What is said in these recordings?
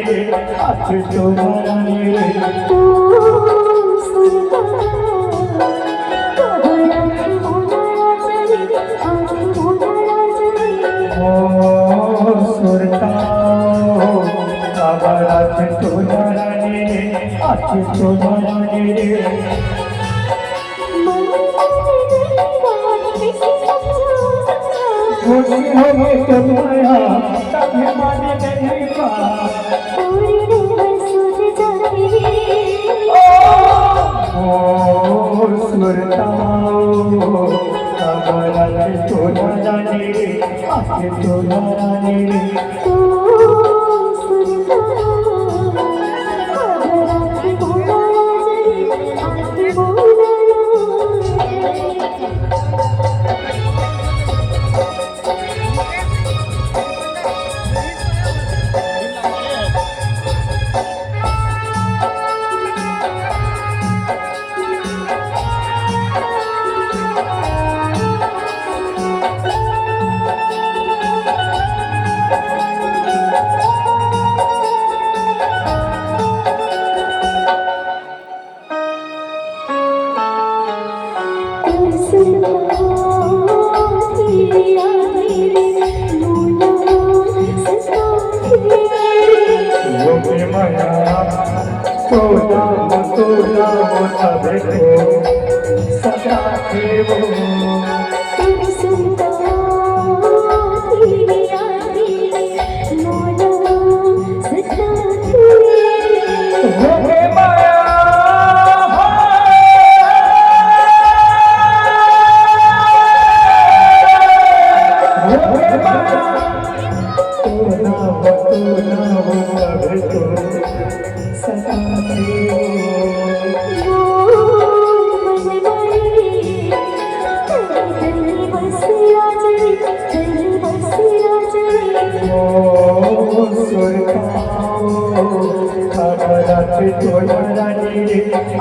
আছে তোমার রে আবার আছে তোমার রে আছে তোমার রে खुशी होगी तुम्हारा तभी माने नहीं पा ओ सुरताओ हमारा तो नारानी आके तो नारानी तो नाम तबे को सदा देवो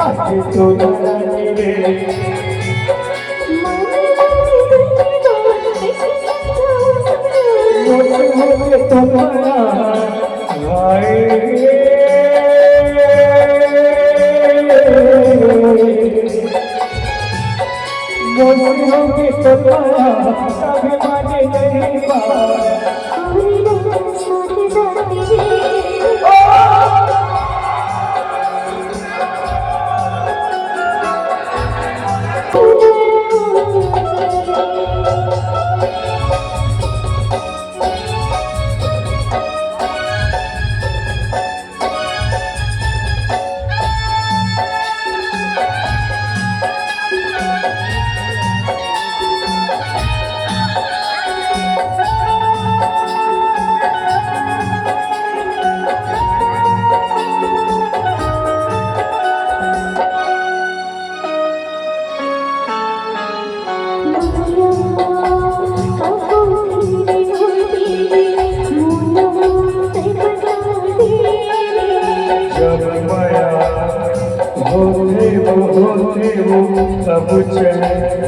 आके तो नारानी रे मोहे तुम्हारा आए मोहे तुम्हारा तभी माने नहीं पा होते वो सब चले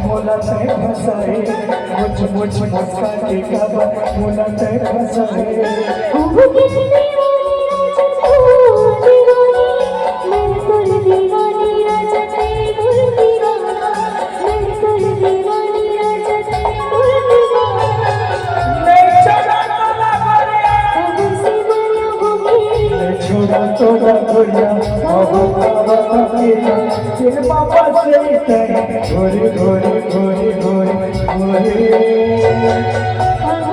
मोला बसाए मुझ मुस्का के कब मुना तक बसाए छोड़ा छोड़ा छोड़ा फिर पापा से घोरे घोरे घोरे घोरे घोरे